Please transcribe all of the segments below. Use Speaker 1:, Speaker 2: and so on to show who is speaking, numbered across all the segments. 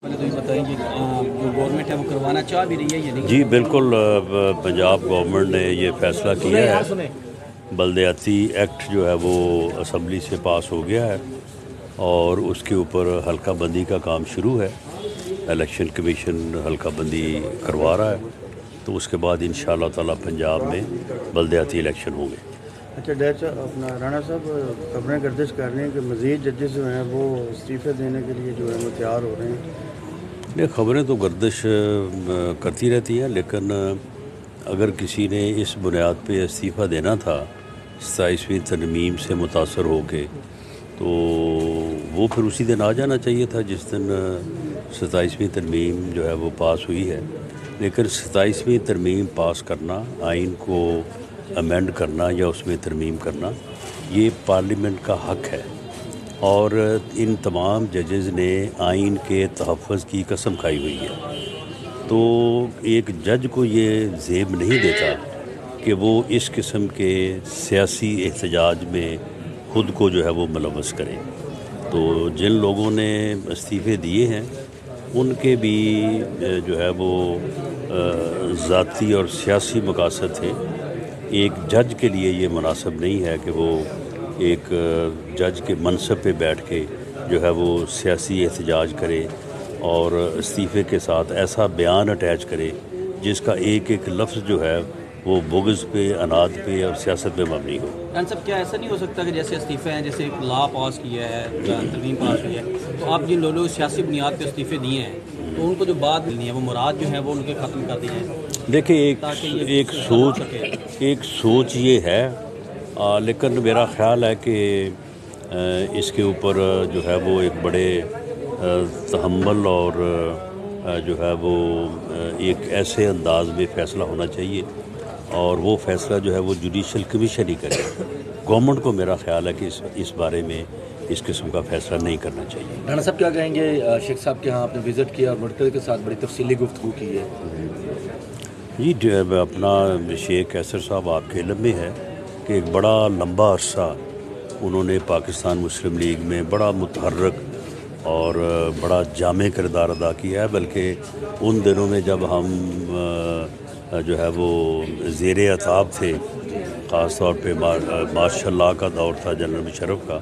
Speaker 1: پہلے تو یہ بتائیں کہ جو گورنمنٹ ہے وہ کروانا چاہ بھی رہی ہے یا نہیں؟
Speaker 2: جی بالکل، پنجاب گورنمنٹ نے یہ فیصلہ کیا ہے۔ بلدیاتی ایکٹ جو ہے وہ اسمبلی سے پاس ہو گیا ہے اور اس کے اوپر حلقہ بندی کا کام شروع ہے۔ الیکشن کمیشن حلقہ بندی کروا رہا ہے، تو اس کے بعد انشاءاللہ تعالی پنجاب میں بلدیاتی الیکشن ہوں گے۔
Speaker 3: اچھا ڈائر صاحب، اپنا رانا صاحب خبریں گردش کر رہے ہیں کہ مزید ججز جو ہیں وہ استعفے دینے کے لیے جو ہے وہ تیار ہو رہے ہیں۔
Speaker 2: یہ خبریں تو گردش کرتی رہتی ہیں، لیکن اگر کسی نے اس بنیاد پہ استعفیٰ دینا تھا 27ویں ترمیم سے متاثر ہو کے، تو وہ پھر اسی دن آ جانا چاہیے تھا جس دن 27ویں ترمیم جو ہے وہ پاس ہوئی ہے۔ لیکن 27ویں ترمیم پاس کرنا، آئین کو امینڈ کرنا یا اس میں ترمیم کرنا، یہ پارلیمنٹ کا حق ہے، اور ان تمام ججز نے آئین کے تحفظ کی قسم کھائی ہوئی ہے۔ تو ایک جج کو یہ زیب نہیں دیتا کہ وہ اس قسم کے سیاسی احتجاج میں خود کو جو ہے وہ ملوث کرے۔ تو جن لوگوں نے استعفے دیے ہیں ان کے بھی جو ہے وہ ذاتی اور سیاسی مقاصد تھے۔ ایک جج کے لیے یہ مناسب نہیں ہے کہ وہ ایک جج کے منصب پہ بیٹھ کے جو ہے وہ سیاسی احتجاج کرے اور استعفے کے ساتھ ایسا بیان اٹیچ کرے جس کا ایک ایک لفظ جو ہے وہ بغض پہ، اناد پہ اور سیاست پہ مبنی ہو۔
Speaker 1: ران صاحب، کیا ایسا نہیں ہو سکتا کہ جیسے استعفے ہیں، جیسے ایک لا پاس کیا ہے، ترمیم پاس ہوئی ہے، تو آپ جن لوگوں سیاسی بنیاد پہ استعفے دیے ہیں تو ان کو جو بات ملنی ہے وہ مراد جو ہے وہ ان کے ختم کر دی جائے؟
Speaker 2: دیکھیں، ایک سوچ یہ ہے، لیکن میرا خیال ہے کہ اس کے اوپر جو ہے وہ ایک بڑے تحمل اور جو ہے وہ ایک ایسے انداز میں فیصلہ ہونا چاہیے، اور وہ فیصلہ جو ہے وہ جوڈیشل کمیشن ہی کرے۔ گورنمنٹ کو میرا خیال ہے کہ اس بارے میں اس قسم کا فیصلہ نہیں کرنا چاہیے۔
Speaker 4: رانا صاحب، کیا کہیں گے شیخ صاحب کے ہاں آپ نے وزٹ کیا اور مرکز کے ساتھ بڑی تفصیلی گفتگو کی ہے؟
Speaker 2: جی، اپنا شیخ کیسر صاحب آپ کے علم میں ہے کہ ایک بڑا لمبا عرصہ انہوں نے پاکستان مسلم لیگ میں بڑا متحرک اور بڑا جامع کردار ادا کیا ہے، بلکہ ان دنوں میں جب ہم جو ہے وہ زیر عتاب تھے، خاص طور پہ مارشل اللہ کا دور تھا، جنرل مشرف کا،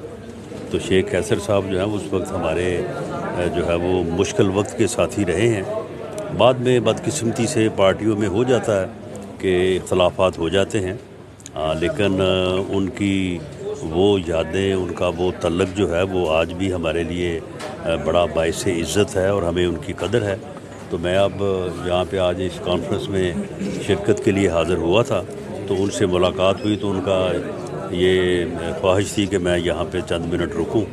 Speaker 2: تو شیخ کیسر صاحب جو ہیں اس وقت ہمارے جو ہے وہ مشکل وقت کے ساتھی رہے ہیں۔ بعد میں بدقسمتی سے پارٹیوں میں ہو جاتا ہے کہ اختلافات ہو جاتے ہیں، لیکن ان کی وہ یادیں، ان کا وہ تعلق جو ہے وہ آج بھی ہمارے لیے بڑا باعث عزت ہے اور ہمیں ان کی قدر ہے۔ تو میں اب یہاں پہ آج اس کانفرنس میں شرکت کے لیے حاضر ہوا تھا، تو ان سے ملاقات ہوئی، تو ان کا یہ خواہش تھی کہ میں یہاں پہ چند منٹ رکوں،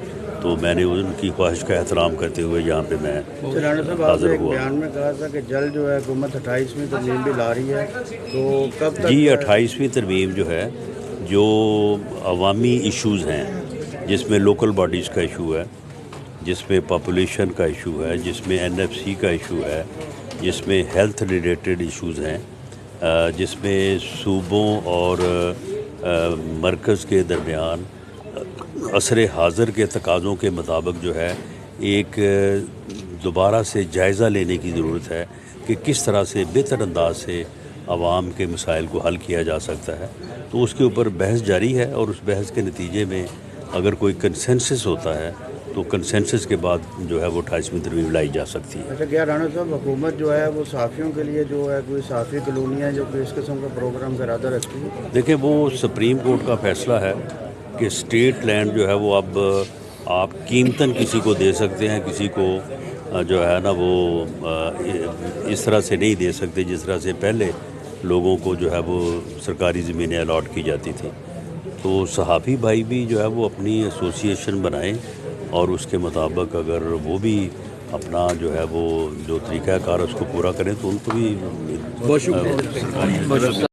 Speaker 2: تو میں نے ان کی خواہش کا احترام کرتے ہوئے یہاں پہ میں
Speaker 3: رانا صاحب، آپ نے ایک بیان میں کہا تھا کہ جلد جو ہے حکومت 28ویں ترمیم بھی لا رہی ہے، تو کب تک؟
Speaker 2: جی، 28ویں ترمیم جو ہے، جو عوامی ایشوز ہیں، جس میں لوکل باڈیز کا ایشو ہے، جس میں پاپولیشن کا ایشو ہے، جس میں NFC کا ایشو ہے، جس میں ہیلتھ ریلیٹڈ ایشوز ہیں، جس میں صوبوں اور مرکز کے درمیان عصر حاضر کے تقاضوں کے مطابق جو ہے ایک دوبارہ سے جائزہ لینے کی ضرورت ہے کہ کس طرح سے بہتر انداز سے عوام کے مسائل کو حل کیا جا سکتا ہے۔ تو اس کے اوپر بحث جاری ہے، اور اس بحث کے نتیجے میں اگر کوئی کنسنسس ہوتا ہے تو کنسنسس کے بعد جو ہے وہ 28ویں ترمیم لائی جا سکتی ہے۔
Speaker 3: اچھا، کیا رانا صاحب حکومت جو ہے وہ صحافیوں کے لیے جو ہے کوئی صحافی کالونیاں جو کہ اس قسم کا پروگرام کا ارادہ رکھتی ہے؟
Speaker 2: دیکھیں، وہ سپریم کورٹ کا فیصلہ ہے کہ اسٹیٹ لینڈ جو ہے وہ اب آپ قیمتاً کسی کو دے سکتے ہیں، کسی کو جو ہے نا وہ اس طرح سے نہیں دے سکتے جس طرح سے پہلے لوگوں کو جو ہے وہ سرکاری زمینیں الاٹ کی جاتی تھیں۔ تو صحافی بھائی بھی جو ہے وہ اپنی ایسوسیشن بنائیں، اور اس کے مطابق اگر وہ بھی اپنا جو ہے وہ جو طریقہ کار اس کو پورا کریں تو ان کو بھی
Speaker 4: بہت شکریہ۔